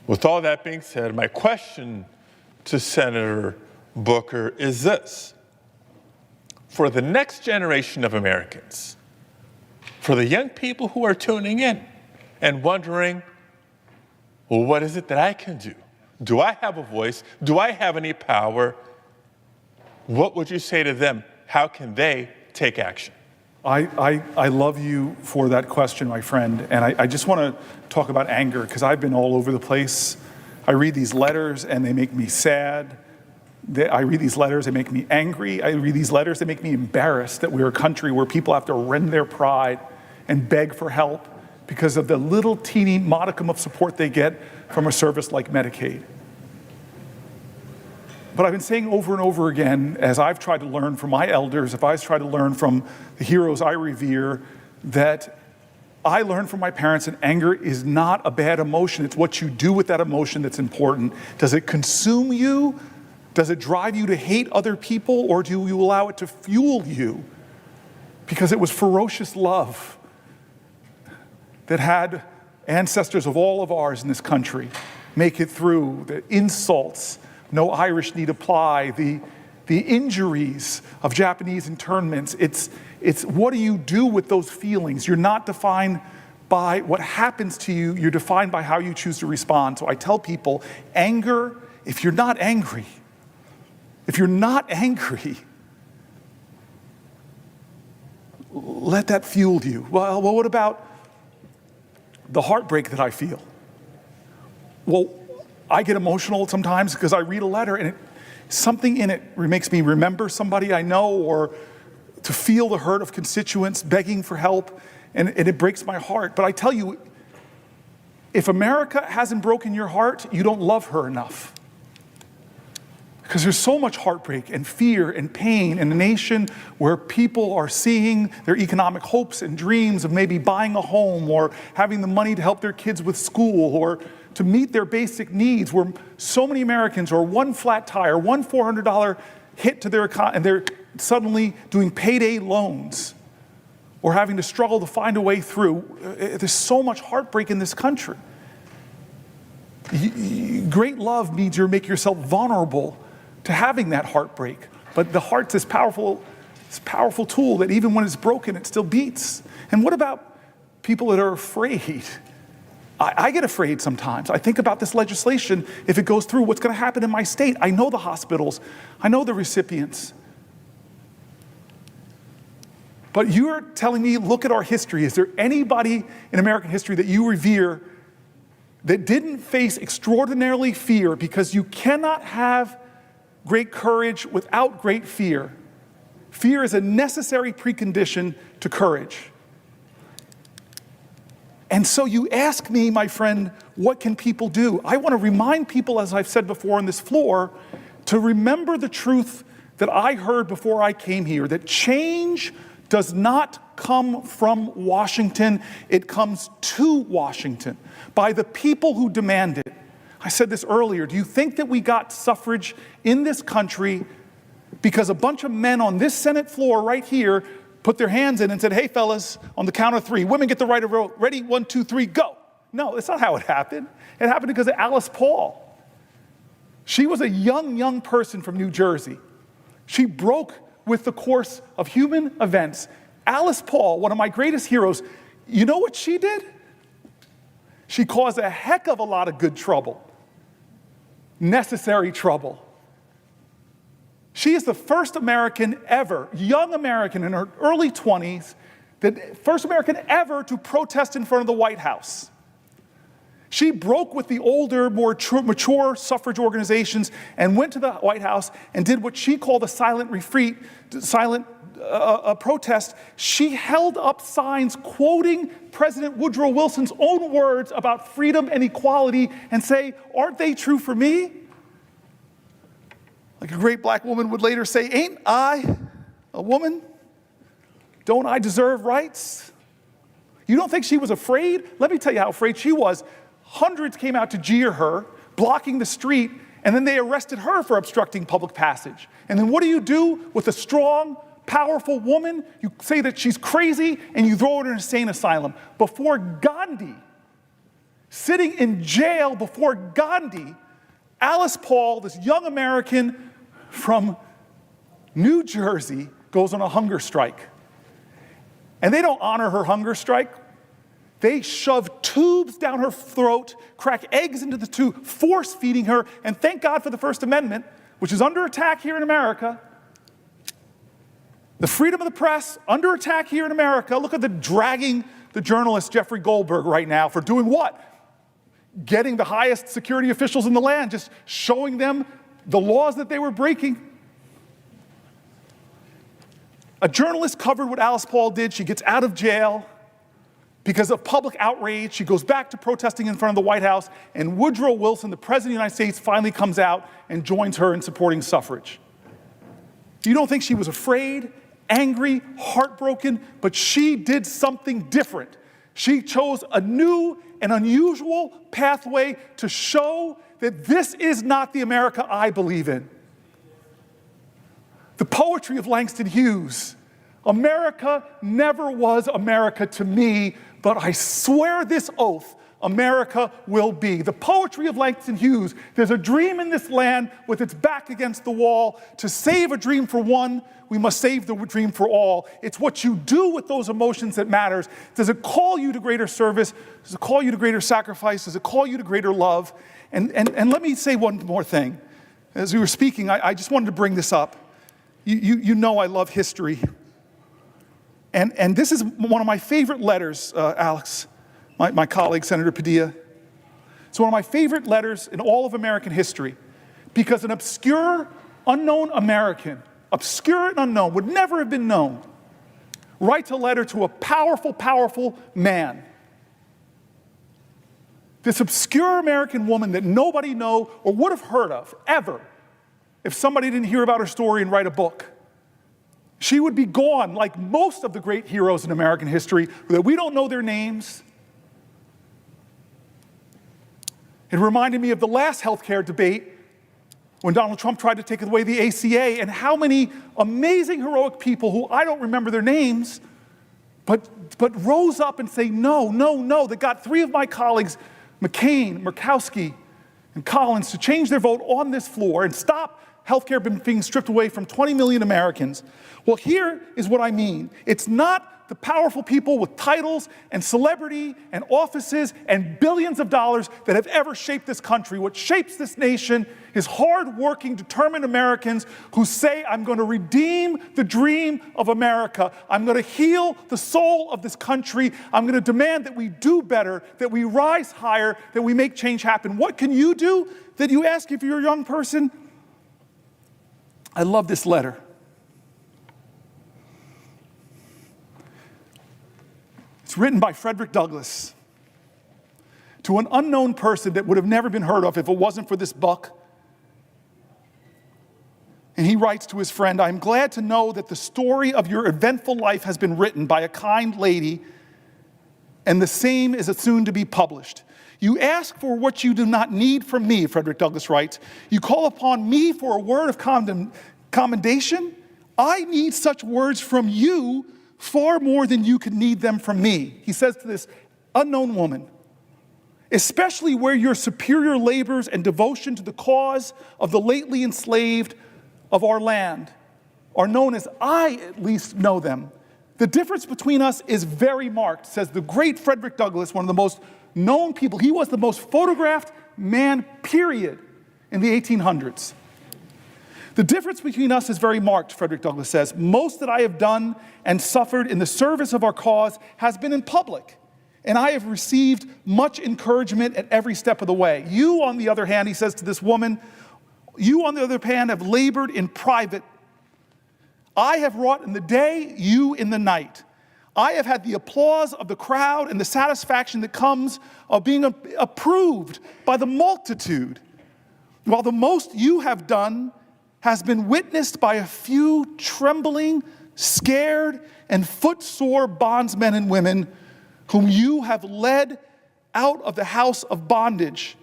With all that being said, my question to Senator Booker is this. For the next generation of Americans, for the young people who are tuning in and wondering, well, what is it that I can do? Do I have a voice? Do I have any power? What would you say to them? How can they take action? I love you for that question, my friend. And I just want to talk about anger, because I've been all over the place. I read these letters and they make me sad. I read these letters, they make me angry. I read these letters, they make me embarrassed that we're a country where people have to rend their pride and beg for help because of the little teeny modicum of support they get from a service like Medicaid. But I've been saying over and over again, as I've tried to learn from my elders, if I've tried to learn from the heroes I revere, that I learned from my parents that anger is not a bad emotion. It's what you do with that emotion that's important. Does it consume you? Does it drive you to hate other people, or do you allow it to fuel you? Because it was ferocious love that had ancestors of all of ours in this country make it through the insults, no Irish need apply, the injuries of Japanese internments. It's what do you do with those feelings? You're not defined by what happens to you, you're defined by how you choose to respond. So I tell people, anger, if you're not angry, let that fuel you. Well, what about the heartbreak that I feel? Well, I get emotional sometimes because I read a letter and something in it makes me remember somebody I know, or to feel the hurt of constituents begging for help, and it breaks my heart. But I tell you, if America hasn't broken your heart, you don't love her enough. Because there's so much heartbreak and fear and pain in a nation where people are seeing their economic hopes and dreams of maybe buying a home or having the money to help their kids with school or to meet their basic needs, where so many Americans are one flat tire, one $400 hit to their account, and they're suddenly doing payday loans or having to struggle to find a way through. There's so much heartbreak in this country. Great love means you make yourself vulnerable to having that heartbreak. But the heart's this powerful tool that even when it's broken, it still beats. And what about people that are afraid? I get afraid sometimes. I think about this legislation, if it goes through, what's going to happen in my state? I know the hospitals. I know the recipients. But you're telling me, look at our history. Is there anybody in American history that you revere that didn't face extraordinarily fear? Because you cannot have great courage without great fear. Fear is a necessary precondition to courage. And so you ask me, my friend, what can people do? I want to remind people, as I've said before on this floor, to remember the truth that I heard before I came here, that change does not come from Washington, it comes to Washington by the people who demand it. I said this earlier, do you think that we got suffrage in this country because a bunch of men on this Senate floor right here put their hands in and said, hey fellas, on the count of three, women get the right of vote, ready, 1, 2, 3, go. No, that's not how it happened. It happened because of Alice Paul. She was a young person from New Jersey. She broke with the course of human events. Alice Paul, one of my greatest heroes, you know what she did? She caused a heck of a lot of good trouble. Necessary trouble. She is the first American ever, young American in her early 20s, the first American ever to protest in front of the White House. She broke with the older, more mature suffrage organizations and went to the White House and did what she called a silent retreat, protest. She held up signs quoting President Woodrow Wilson's own words about freedom and equality and say, aren't they true for me? Like a great black woman would later say, ain't I a woman? Don't I deserve rights? You don't think she was afraid? Let me tell you how afraid she was. Hundreds came out to jeer her, blocking the street, and then they arrested her for obstructing public passage. And then what do you do with a strong, powerful woman? You say that she's crazy and you throw her in an insane asylum. Before Gandhi sitting in jail before Gandhi, Alice Paul, this young American from New Jersey, goes on a hunger strike. And they don't honor her hunger strike. They shove tubes down her throat, crack eggs into the tube, force feeding her, and thank God for the First Amendment, which is under attack here in America. The freedom of the press, under attack here in America. Look at the dragging the journalist Jeffrey Goldberg right now for doing what? Getting the highest security officials in the land, just showing them the laws that they were breaking. A journalist covered what Alice Paul did. She gets out of jail because of public outrage. She goes back to protesting in front of the White House, and Woodrow Wilson, the President of the United States, finally comes out and joins her in supporting suffrage. You don't think she was afraid, angry, heartbroken, but she did something different. She chose a new and unusual pathway to show that this is not the America I believe in. The poetry of Langston Hughes. America never was America to me, but I swear this oath, America will be. The poetry of Langston Hughes. There's a dream in this land with its back against the wall. To save a dream for one, we must save the dream for all. It's what you do with those emotions that matters. Does it call you to greater service? Does it call you to greater sacrifice? Does it call you to greater love? And let me say one more thing. As we were speaking, I just wanted to bring this up. You know I love history. And this is one of my favorite letters, Alex, my colleague, Senator Padilla. It's one of my favorite letters in all of American history because an obscure, unknown American, obscure and unknown, would never have been known, writes a letter to a powerful, powerful man. This obscure American woman that nobody know or would have heard of, ever, if somebody didn't hear about her story and write a book. She would be gone like most of the great heroes in American history, that we don't know their names. It reminded me of the last healthcare debate when Donald Trump tried to take away the ACA, and how many amazing, heroic people who I don't remember their names, but rose up and say, no, no, no, that got three of my colleagues, McCain, Murkowski, and Collins, to change their vote on this floor and stop healthcare being stripped away from 20 million Americans. Well, here is what I mean. It's not the powerful people with titles and celebrity and offices and billions of dollars that have ever shaped this country. What shapes this nation is hard-working, determined Americans who say, I'm going to redeem the dream of America. I'm going to heal the soul of this country. I'm going to demand that we do better, that we rise higher, that we make change happen. What can you do? That you ask if you're a young person? I love this letter. It's written by Frederick Douglass to an unknown person that would have never been heard of if it wasn't for this book. And he writes to his friend, I am glad to know that the story of your eventful life has been written by a kind lady, and the same is soon to be published. You ask for what you do not need from me, Frederick Douglass writes. You call upon me for a word of commendation. I need such words from you far more than you could need them from me. He says to this unknown woman, especially where your superior labors and devotion to the cause of the lately enslaved of our land are known as I at least know them. The difference between us is very marked, says the great Frederick Douglass, one of the most known people. He was the most photographed man, period, in the 1800s. The difference between us is very marked, Frederick Douglass says. Most that I have done and suffered in the service of our cause has been in public, and I have received much encouragement at every step of the way. You, on the other hand, he says to this woman, you, on the other hand, have labored in private. I have wrought in the day, you in the night. I have had the applause of the crowd and the satisfaction that comes of being approved by the multitude, while the most you have done has been witnessed by a few trembling, scared, and footsore bondsmen and women whom you have led out of the house of bondage,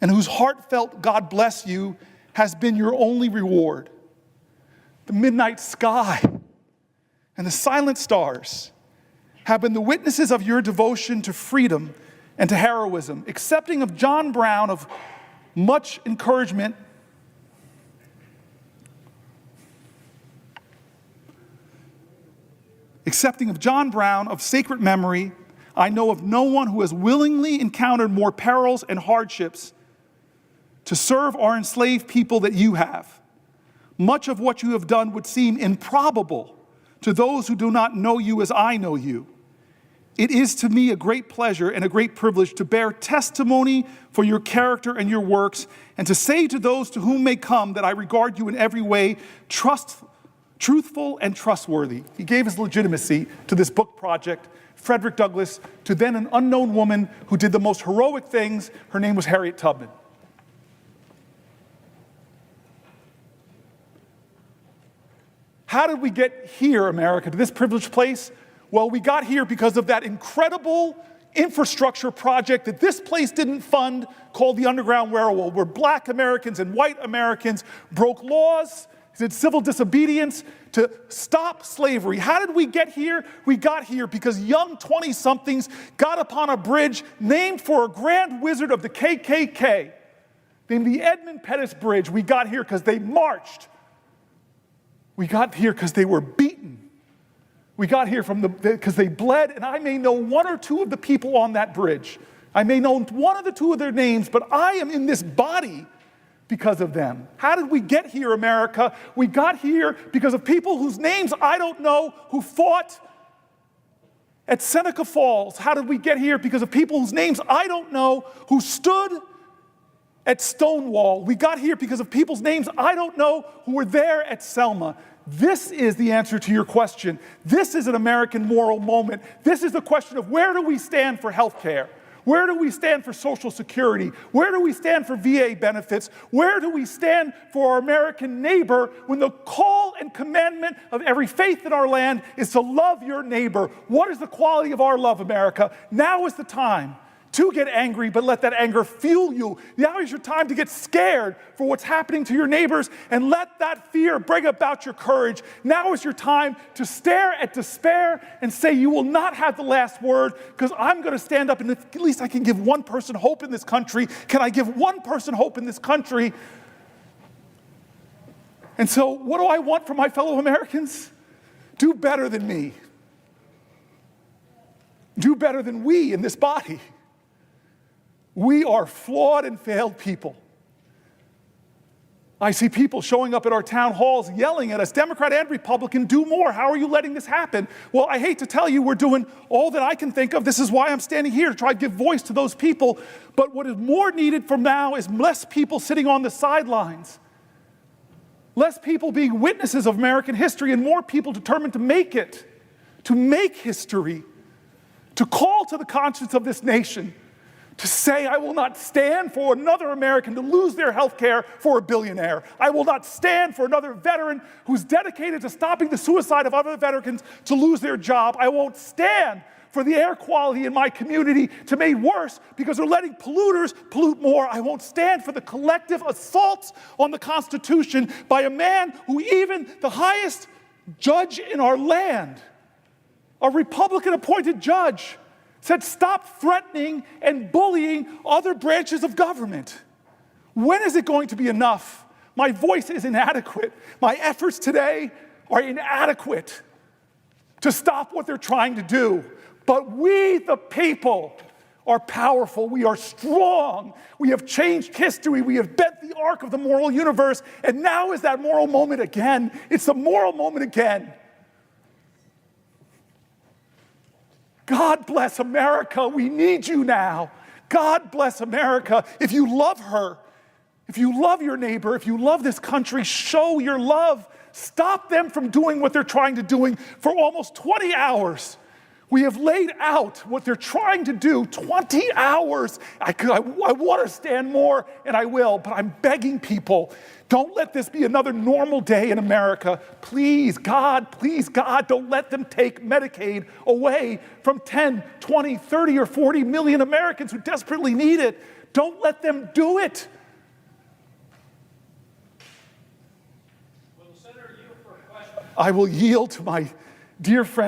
and whose heartfelt God bless you has been your only reward. The midnight sky and the silent stars have been the witnesses of your devotion to freedom and to heroism, accepting of John Brown of much encouragement, accepting of John Brown of sacred memory, I know of no one who has willingly encountered more perils and hardships to serve our enslaved people that you have. Much of what you have done would seem improbable to those who do not know you as I know you. It is to me a great pleasure and a great privilege to bear testimony for your character and your works, and to say to those to whom may come that I regard you in every way truthful and trustworthy. He gave his legitimacy to this book project, Frederick Douglass, to then an unknown woman who did the most heroic things. Her name was Harriet Tubman. How did we get here, America, to this privileged place? Well, we got here because of that incredible infrastructure project that this place didn't fund called the Underground Railroad, where black Americans and white Americans broke laws, did civil disobedience to stop slavery. How did we get here? We got here because young 20-somethings got upon a bridge named for a grand wizard of the KKK, named the Edmund Pettus Bridge. We got here because they marched. We got here because they were beaten. We got here because they bled, and I may know one or two of the people on that bridge. I may know one of the two of their names, but I am in this body because of them. How did we get here, America? We got here because of people whose names I don't know, who fought at Seneca Falls. How did we get here? Because of people whose names I don't know, who stood at Stonewall. We got here because of people's names I don't know, who were there at Selma. This is the answer to your question. This is an American moral moment. This is the question of where do we stand for health care? Where do we stand for Social Security? Where do we stand for VA benefits? Where do we stand for our American neighbor when the call and commandment of every faith in our land is to love your neighbor? What is the quality of our love, America? Now is the time to get angry, but let that anger fuel you. Now is your time to get scared for what's happening to your neighbors, and let that fear bring about your courage. Now is your time to stare at despair and say, you will not have the last word, because I'm going to stand up, and at least I can give one person hope in this country. Can I give one person hope in this country? And so what do I want from my fellow Americans? Do better than me. Do better than we in this body. We are flawed and failed people. I see people showing up at our town halls yelling at us, Democrat and Republican, do more. How are you letting this happen? Well, I hate to tell you, we're doing all that I can think of. This is why I'm standing here, to try to give voice to those people. But what is more needed from now is less people sitting on the sidelines, less people being witnesses of American history, and more people determined to make it, to make history, to call to the conscience of this nation, to say, I will not stand for another American to lose their health care for a billionaire. I will not stand for another veteran who's dedicated to stopping the suicide of other veterans to lose their job. I won't stand for the air quality in my community to be made worse because they're letting polluters pollute more. I won't stand for the collective assaults on the Constitution by a man who even the highest judge in our land, a Republican-appointed judge, said, stop threatening and bullying other branches of government. When is it going to be enough? My voice is inadequate. My efforts today are inadequate to stop what they're trying to do. But we, the people, are powerful. We are strong. We have changed history. We have bent the arc of the moral universe. And now is that moral moment again. It's the moral moment again. God bless America. We need you now. God bless America. If you love her, if you love your neighbor, if you love this country, show your love. Stop them from doing what they're trying to do. For almost 20 hours, we have laid out what they're trying to do. 20 hours. I want to stand more, and I will, but I'm begging people, don't let this be another normal day in America. Please, God, don't let them take Medicaid away from 10, 20, 30, or 40 million Americans who desperately need it. Don't let them do it. Will the Senator yield for a question? I will yield to my dear friend.